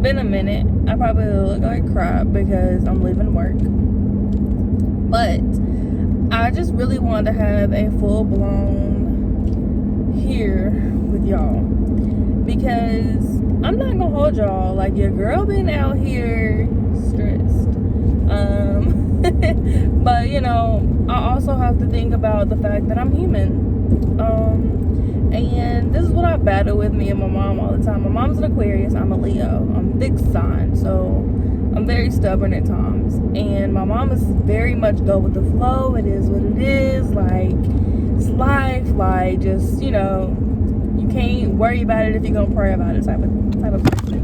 been a minute. I probably look like crap because I'm leaving work. But I just really wanted to have a full-blown here with y'all. Because I'm not gonna hold y'all. Like, your girl been out here stressed. But, you know, I also have to think about the fact that I'm human. And this is what I battle with me and my mom all the time. My mom's an Aquarius, I'm a Leo. I'm a big sign, so I'm very stubborn at times. And my mom is very much go with the flow. It is what it is. Like, it's life. Like, just, you know, you can't worry about it if you're gonna pray about it type of person.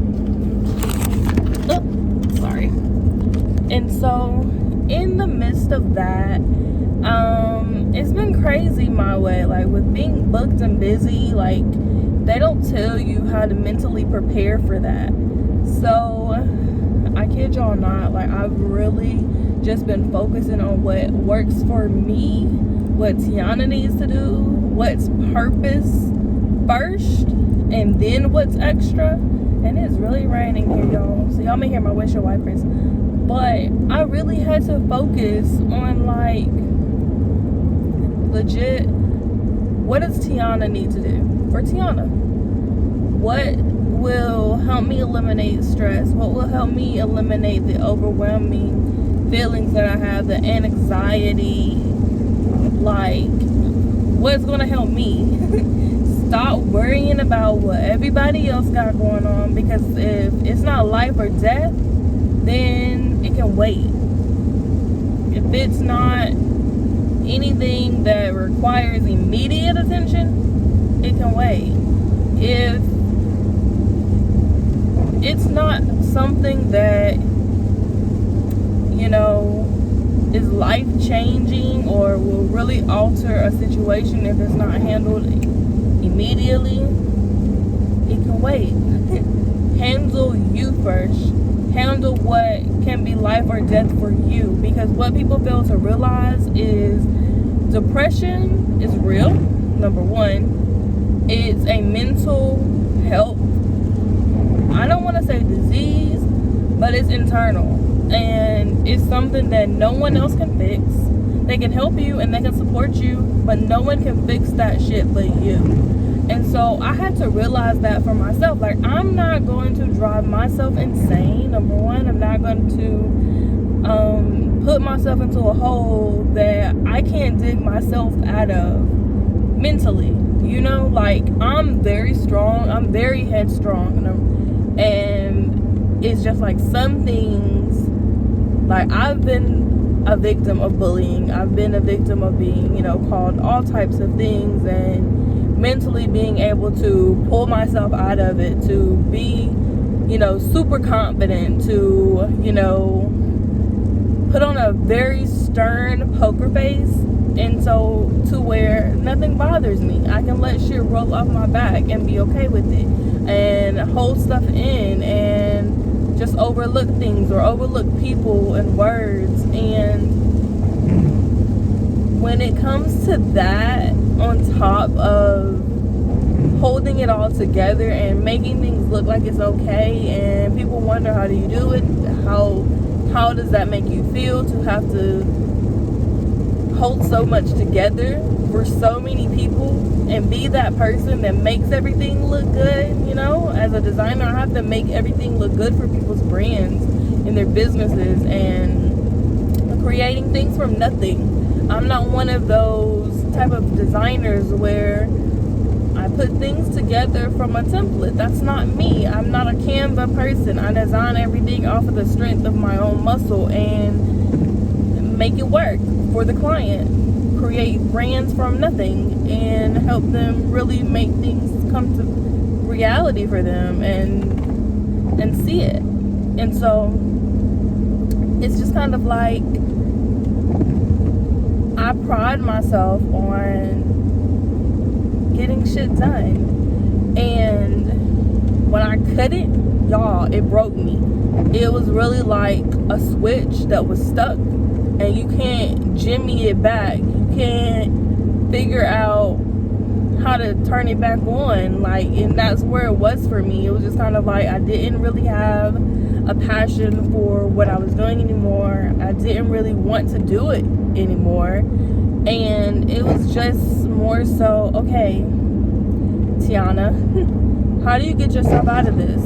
Oh, sorry. And so, in the midst of that, it's been crazy my way. Like, with being booked and busy, like, they don't tell you how to mentally prepare for that. So, I kid y'all not, like, I've really just been focusing on what works for me, what Tiana needs to do, what's purpose first, and then what's extra. And it's really raining here, y'all, so y'all may hear my windshield wipers. But I really had to focus on, like, legit, what does Tiana need to do for Tiana? What will help me eliminate stress? What will help me eliminate the overwhelming feelings that I have, the anxiety? Like, what's going to help me? Stop worrying about what everybody else got going on, because if it's not life or death, then it can wait. If it's not anything that requires immediate attention, it can wait. If it's not something that, you know, is life-changing or will really alter a situation if it's not handled immediately, it can wait. Handle you first. Handle what can be life or death for you. Because what people fail to realize is depression is real, number one. It's a mental health, I don't want to say disease, but it's internal. And it's something that no one else can fix. They can help you and they can support you, but no one can fix that shit but you. And so I had to realize that for myself. Like, I'm not going to drive myself insane, number one. I'm not going to put myself into a hole that I can't dig myself out of mentally. You know, like, I'm very strong. I'm very headstrong. And it's just like some things, like, I've been a victim of bullying. I've been a victim of being, you know, called all types of things, and mentally being able to pull myself out of it, to be, you know, super confident, to, you know, put on a very stern poker face, and so to where nothing bothers me. I can let shit roll off my back and be okay with it, and hold stuff in, and just overlook things or overlook people and words. And when it comes to that, on top of holding it all together and making things look like it's okay, and people wonder, how do you do it? How does that make you feel to have to hold so much together for so many people and be that person that makes everything look good? You know, as a designer, I have to make everything look good for people's brands and their businesses, and creating things from nothing. I'm not one of those type of designers where I put things together from a template. That's not me. I'm not a Canva person. I design everything off of the strength of my own muscle and make it work for the client. Create brands from nothing and help them really make things come to reality for them and see it. And so it's just kind of like, I pride myself on getting shit done, and when I couldn't, y'all, it broke me. It was really like a switch that was stuck, and you can't jimmy it back. You can't figure out how to turn it back on. Like, and that's where it was for me. It was just kind of like I didn't really have a passion for what I was doing anymore. I didn't really want to do it anymore. And it was just more so, okay, Tiana, how do you get yourself out of this?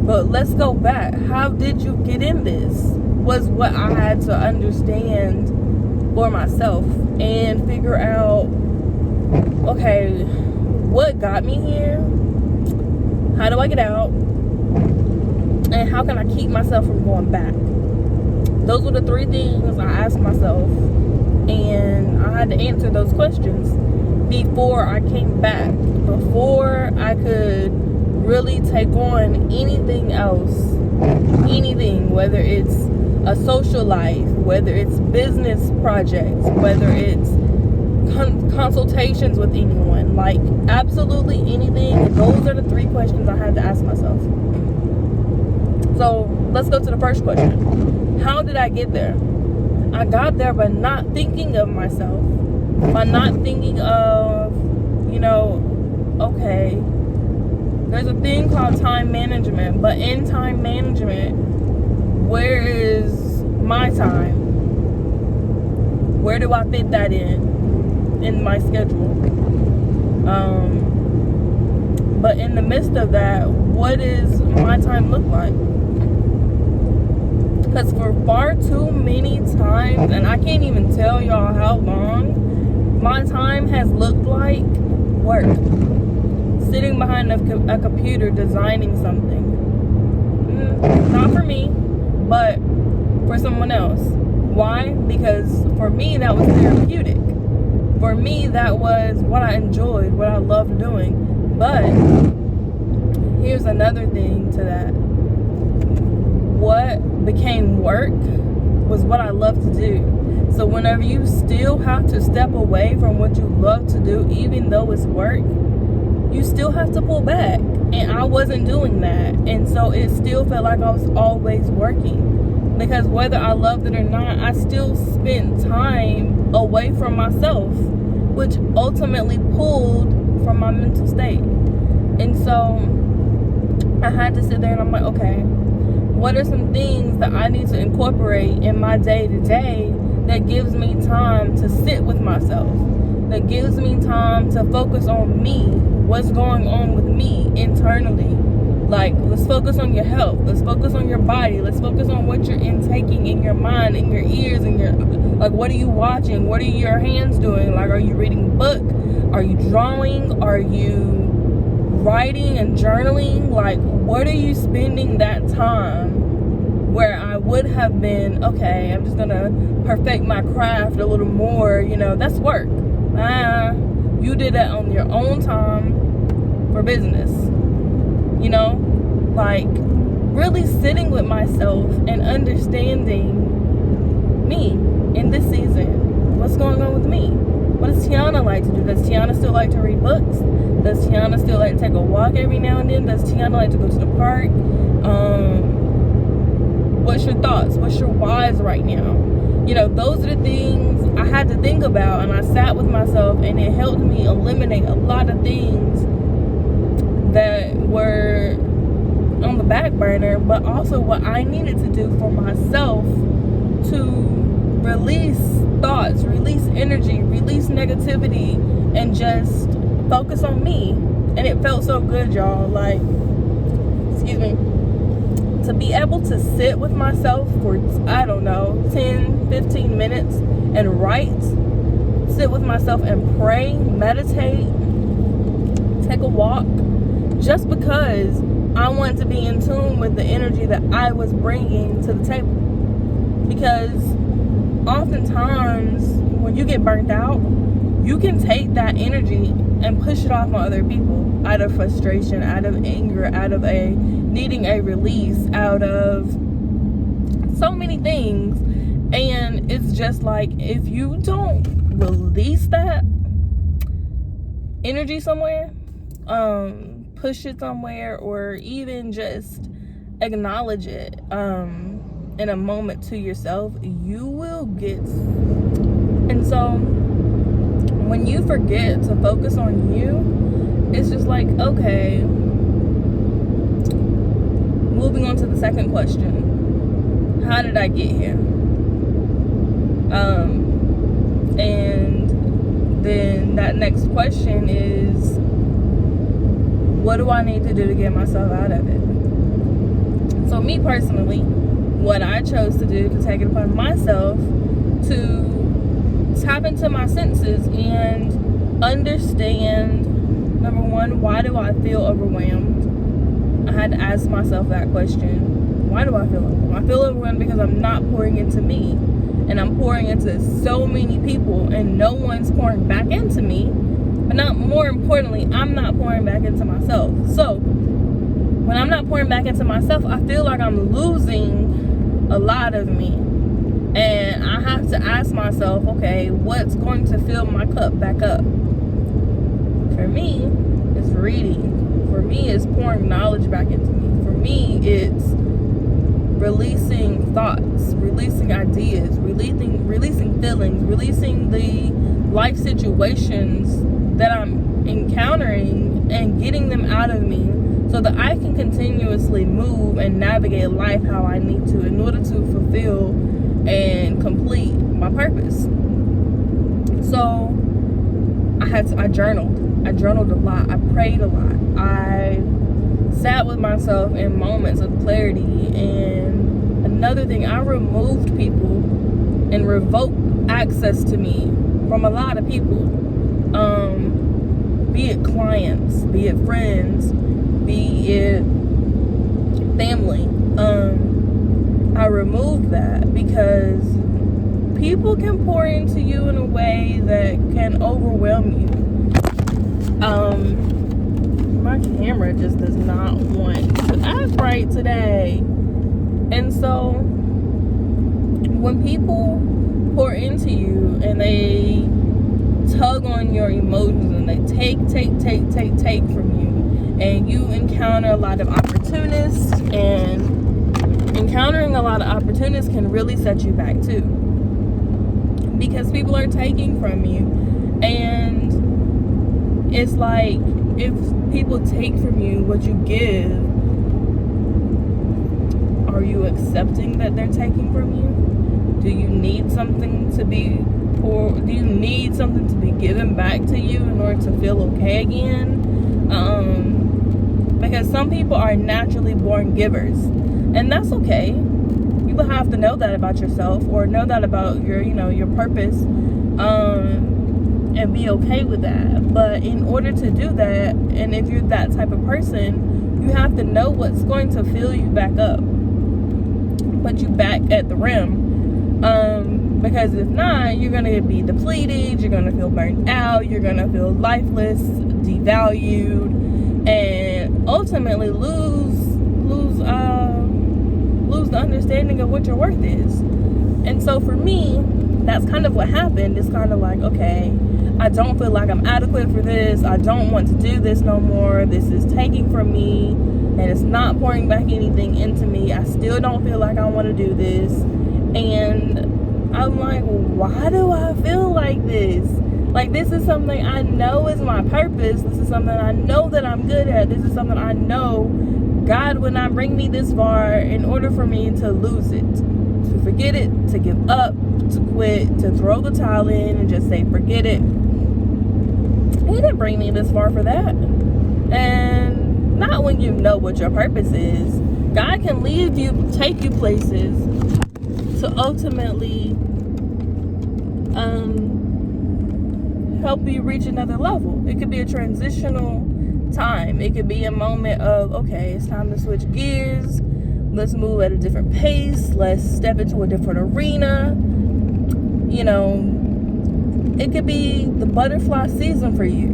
But let's go back. How did you get in this? Was what I had to understand for myself and figure out, okay, what got me here? How do I get out? And how can I keep myself from going back? Those were the three things I asked myself, and I had to answer those questions before I came back, before I could really take on anything else, anything, whether it's a social life, whether it's business projects, whether it's consultations with anyone, like absolutely anything. Those are the three questions I had to ask myself. So let's go to the first question. How did I get there? I got there by not thinking of myself, by not thinking of, okay, there's a thing called time management, but in time management, where is my time? Where do I fit that in my schedule? But in the midst of that, what does my time look like? Because for far too many times, and I can't even tell y'all how long, my time has looked like work. Sitting behind a computer designing something. Not for me, but for someone else. Why? Because for me, that was therapeutic. For me, that was what I enjoyed, what I loved doing. But here's another thing to that. What became work was what I love to do. So whenever you still have to step away from what you love to do, even though it's work, you still have to pull back. And I wasn't doing that. And so it still felt like I was always working. Because whether I loved it or not, I still spent time away from myself, which ultimately pulled from my mental state. And so I had to sit there and I'm like, okay, what are some things that I need to incorporate in my day-to-day that gives me time to sit with myself, that gives me time to focus on me, what's going on with me internally. Like, let's focus on your health, let's focus on your body, let's focus on what you're intaking in your mind, in your ears, in your, like, what are you watching, what are your hands doing? Like, are you reading a book, are you drawing, are you writing and journaling? Like, what are you spending that time? Where I would have been, okay, I'm just gonna perfect my craft a little more, that's work. You did that on your own time for business. Like really sitting with myself and understanding me in this season. What's going on with me? What does Tiana like to do? Does Tiana still like to read books? Does Tiana still like to take a walk every now and then? Does Tiana like to go to the park? What's your thoughts? What's your whys right now? Those are the things I had to think about, and I sat with myself, and it helped me eliminate a lot of things that were on the back burner, but also what I needed to do for myself to release thoughts, release energy, release negativity, and just focus on me. And it felt so good, y'all. Like, excuse me, to be able to sit with myself for, 10, 15 minutes and write, sit with myself and pray, meditate, take a walk, just because I wanted to be in tune with the energy that I was bringing to the table. Because oftentimes when you get burnt out, you can take that energy and push it off on other people out of frustration, out of anger, out of needing a release, out of so many things. And it's just like, if you don't release that energy somewhere, push it somewhere, or even just acknowledge it in a moment to yourself, you will get. And so when you forget to focus on you, it's just like, okay, moving on to the second question. How did I get here? And then that next question is, what do I need to do to get myself out of it? So me personally, what I chose to do to take it upon myself to tap into my senses and understand, number one, why do I feel overwhelmed? I had to ask myself that question. Why do I feel overwhelmed? I feel overwhelmed because I'm not pouring into me. And I'm pouring into so many people and no one's pouring back into me. But more importantly, I'm not pouring back into myself. So when I'm not pouring back into myself, I feel like I'm losing a lot of me. And I have to ask myself, okay, what's going to fill my cup back up? For me, it's reading. For me, it's pouring knowledge back into me. For me, it's releasing thoughts, releasing ideas, releasing feelings, releasing the life situations that I'm encountering and getting them out of me so that I can continuously move and navigate life how I need to in order to fulfill and complete my purpose. So I journaled. I journaled a lot. I prayed a lot. I sat with myself in moments of clarity. And another thing, I removed people and revoked access to me from a lot of people. Be it clients, be it friends, be it family. I removed that because people can pour into you in a way that can overwhelm you. My camera just does not want to act right today. And so when people pour into you and they tug on your emotions and they take from you, and you encounter a lot of opportunists, and encountering a lot of opportunists can really set you back too, because people are taking from you. And it's like, if people take from you what you give, are you accepting that they're taking from you? Do you need something to be do you need something to be given back to you in order to feel okay again? Because some people are naturally born givers, and that's okay. You have to know that about yourself, or know that about your purpose, and be okay with that. But in order to do that, and if you're that type of person, you have to know what's going to fill you back up, put you back at the rim. Because if not, you're going to be depleted, you're going to feel burnt out, you're going to feel lifeless, devalued, and ultimately lose the understanding of what your worth is. And so for me, that's kind of what happened. It's kind of like, okay, I don't feel like I'm adequate for this. I don't want to do this no more. This is taking from me, and it's not pouring back anything into me. I still don't feel like I want to do this. And I'm like, why do I feel like this? Like, this is something I know is my purpose. This is something I know that I'm good at. This is something I know God would not bring me this far in order for me to lose it, to forget it, to give up, to quit, to throw the towel in and just say, forget it. He didn't bring me this far for that. And not when you know what your purpose is. God can leave you, take you places to ultimately help you reach another level. It could be a transitional time. It could be a moment of, okay, it's time to switch gears. Let's move at a different pace. Let's step into a different arena. It could be the butterfly season for you,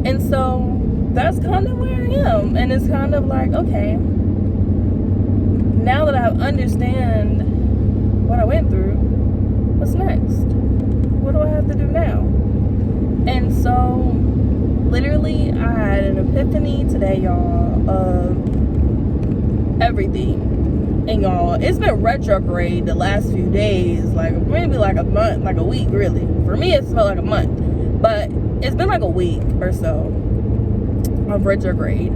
And so that's kind of where I am. And it's kind of like, okay, now that I understand what I went through, what's next? What do I have to do now? And so literally I had an epiphany today, y'all, of everything. And y'all, it's been retrograde the last few days, like maybe like a month, like a week really. For me, it's felt like a month, but it's been like a week or so of retrograde,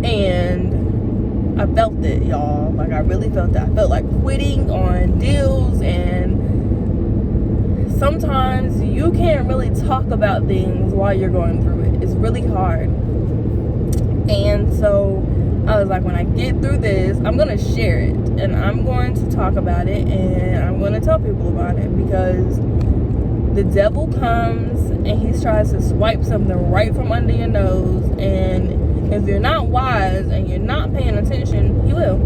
and I felt it, y'all. Like I really felt that. I felt like quitting on deals, and sometimes you can't really talk about things while you're going through it. It's really hard. And so I was like, when I get through this, I'm going to share it, and I'm going to talk about it, and I'm going to tell people about it, because the devil comes and he tries to swipe something right from under your nose, and if you're not wise and you're not paying attention, he will.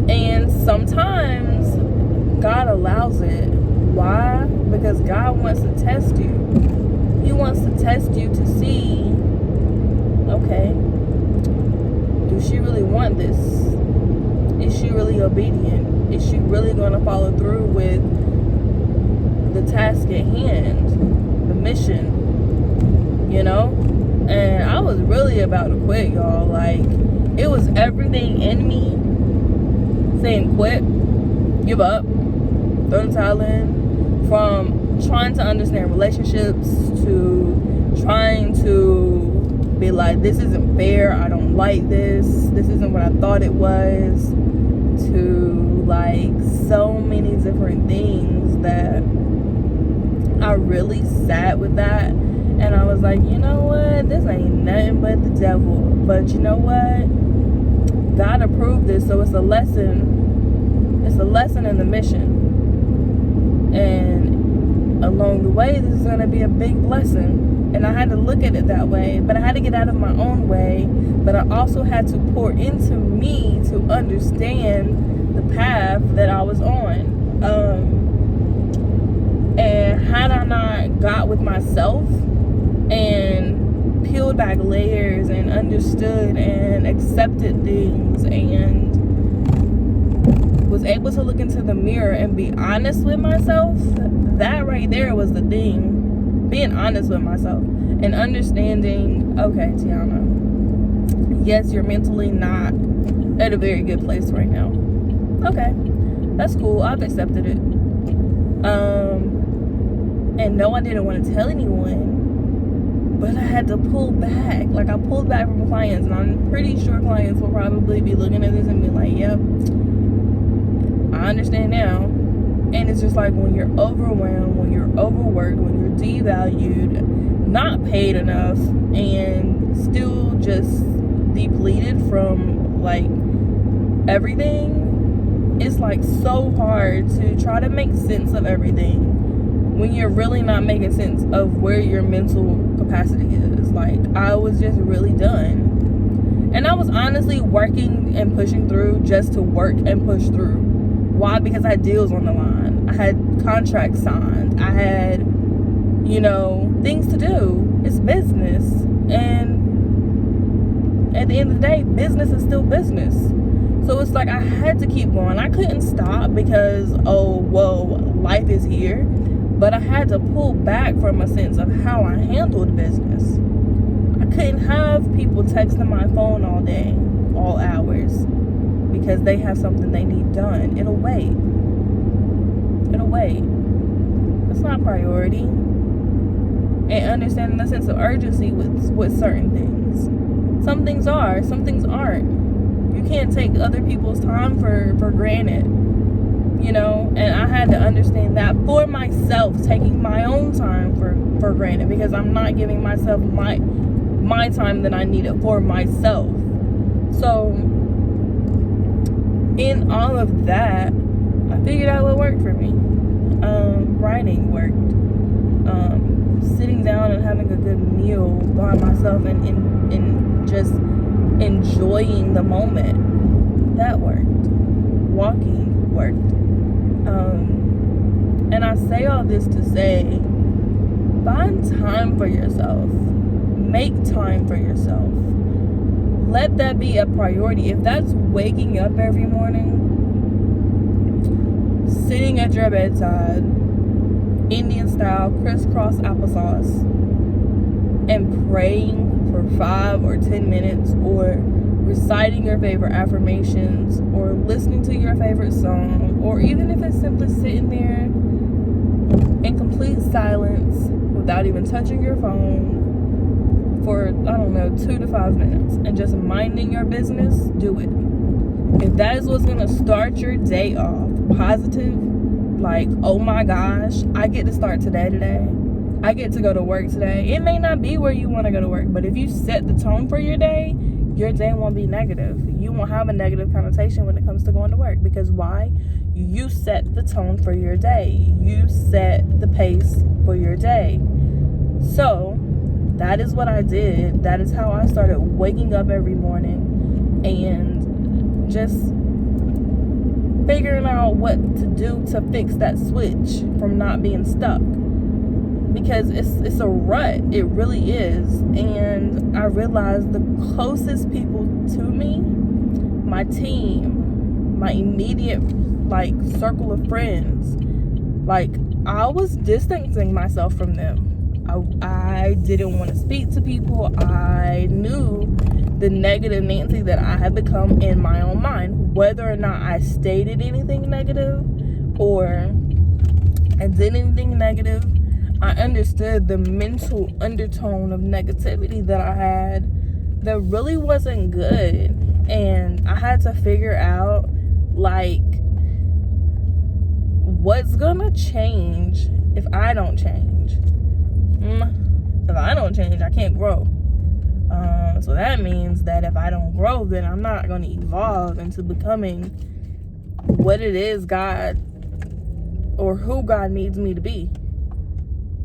And sometimes God allows it. Why? Because God wants to test you. He wants to test you to see, okay, does she really want this? Is she really obedient? Is she really going to follow through with the task at hand, the mission, you know? And I was really about to quit, y'all. Like, it was everything in me saying quit, give up, throw the towel in. From trying to understand relationships to trying to be like, this isn't fair, I don't like this isn't what I thought it was, to like so many different things that I really sat with that, and I was like, you know what, this ain't nothing but the devil, but you know what, God approved this, so it's a lesson in the mission. And along the way, this is going to be a big blessing. And I had to look at it that way. But I had to get out of my own way. But I also had to pour into me to understand the path that I was on. And had I not got with myself and peeled back layers and understood and accepted things and was able to look into the mirror and be honest with myself, that right there was the thing. Being honest with myself and understanding, okay, Tiana, yes, you're mentally not at a very good place right now. Okay, that's cool. I've accepted it. And no, I didn't want to tell anyone, but I had to pull back. Like, I pulled back from clients, and I'm pretty sure clients will probably be looking at this and be like, yep, I understand now. And it's just like, when you're overwhelmed, when you're overworked, when you're devalued, not paid enough, and still just depleted from like everything, it's like so hard to try to make sense of everything when you're really not making sense of where your mental capacity is. Like, I was just really done. And I was honestly working and pushing through just to work and push through. Why? Because I had deals on the line. I had contracts signed. I had, you know, things to do. It's business. And at the end of the day, business is still business. So it's like I had to keep going. I couldn't stop because, oh, whoa, life is here. But I had to pull back from a sense of how I handled business. I couldn't have people texting my phone all day, all hours, because they have something they need done. It'll wait. It's not priority. And understanding the sense of urgency with certain things. Some things are, some things aren't. You can't take other people's time for granted. You know, and I had to understand that for myself, taking my own time for granted, because I'm not giving myself my time that I needed for myself. So in all of that, I figured out what worked for me. Writing worked. Sitting down and having a good meal by myself and just enjoying the moment, that worked. Walking worked. And I say all this to say, find time for yourself. Make time for yourself. Let that be a priority. If that's waking up every morning, sitting at your bedside, Indian style, crisscross applesauce, and praying for 5 or 10 minutes, or reciting your favorite affirmations, or listening to your favorite song, or even if it's simply sitting there in complete silence without even touching your phone for, I don't know, 2 to 5 minutes and just minding your business, do it. If that is what's going to start your day off positive, like, oh my gosh, I get to start today. I get to go to work today. It may not be where you want to go to work, but if you set the tone for your day won't be negative. You won't have a negative connotation when it comes to going to work. Because why? You set the tone for your day. You set the pace for your day. So that is what I did. That is how I started waking up every morning and just figuring out what to do to fix that switch from not being stuck. Because it's a rut. It really is. And I realized the closest people to me, my team, my immediate circle of friends, I was distancing myself from them. I didn't want to speak to people. I knew the negative Nancy that I had become in my own mind. Whether or not I stated anything negative or I did anything negative, I understood the mental undertone of negativity that I had that really wasn't good. And I had to figure out, what's gonna change if I don't change? If I don't change, I can't grow. So that means that if I don't grow, then I'm not gonna evolve into becoming what it is God or who God needs me to be.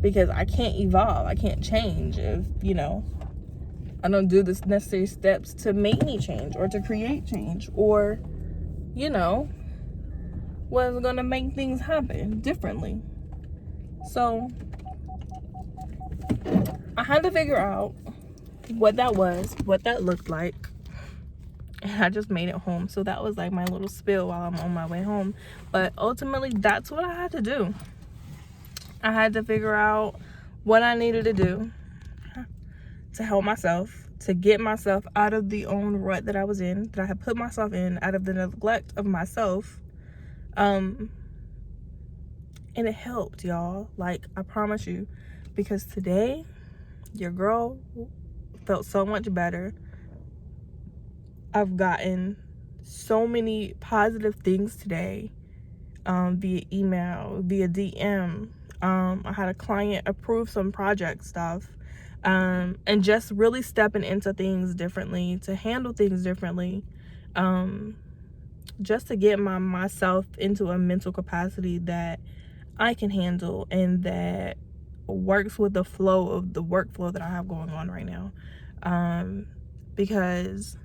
Because I can't evolve. I can't change if, I don't do the necessary steps to make me change or to create change or, what's going to make things happen differently. So I had to figure out what that was, what that looked like. And I just made it home. So that was my little spill while I'm on my way home. But ultimately, that's what I had to do. I had to figure out what I needed to do to help myself, to get myself out of the own rut that I was in, that I had put myself in, out of the neglect of myself. And it helped, y'all. I promise you. Because today, your girl felt so much better. I've gotten so many positive things today, via email, via DM. I had a client approve some project stuff, and just really stepping into things differently, to handle things differently, just to get myself into a mental capacity that I can handle and that works with the flow of the workflow that I have going on right now. Because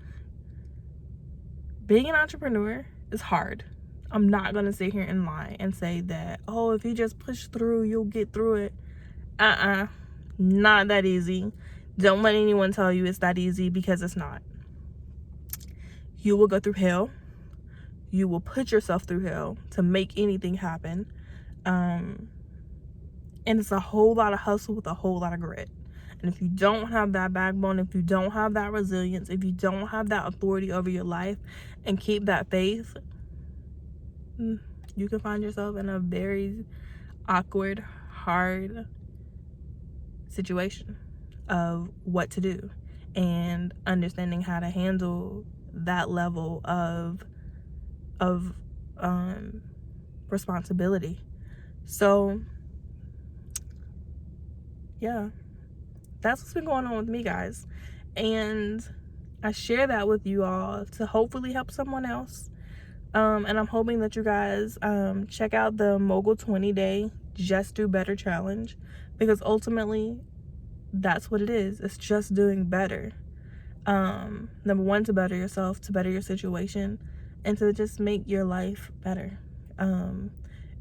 being an entrepreneur is hard. I'm not going to sit here and lie and say that, oh, if you just push through, you'll get through it. Not that easy. Don't let anyone tell you it's that easy, because it's not. You will go through hell. You will put yourself through hell to make anything happen. And it's a whole lot of hustle with a whole lot of grit. And if you don't have that backbone, if you don't have that resilience, if you don't have that authority over your life and keep that faith, you can find yourself in a very awkward, hard situation of what to do and understanding how to handle that level of responsibility. So yeah, that's what's been going on with me, guys, and I share that with you all to hopefully help someone else. And I'm hoping that you guys check out the Mogul 20-day Just Do Better challenge, because ultimately that's what it is. It's just doing better. Number one, to better yourself, to better your situation, and to just make your life better. And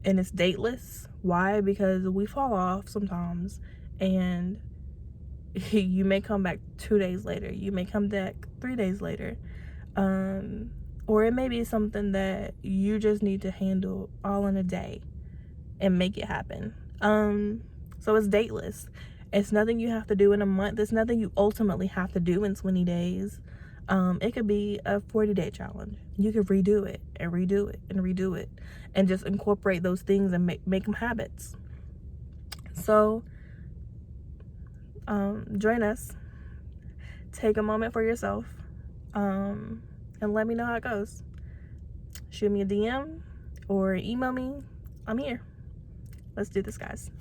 it's dateless. Why? Because we fall off sometimes, and you may come back 2 days later. You may come back 3 days later. Or it may be something that you just need to handle all in a day and make it happen. So it's dateless. It's nothing you have to do in a month. It's nothing you ultimately have to do in 20 days. It could be a 40-day challenge. You could redo it and redo it and redo it and just incorporate those things and make them habits. So join us. Take a moment for yourself, and let me know how it goes. Shoot me a DM or email me. I'm here. Let's do this, guys.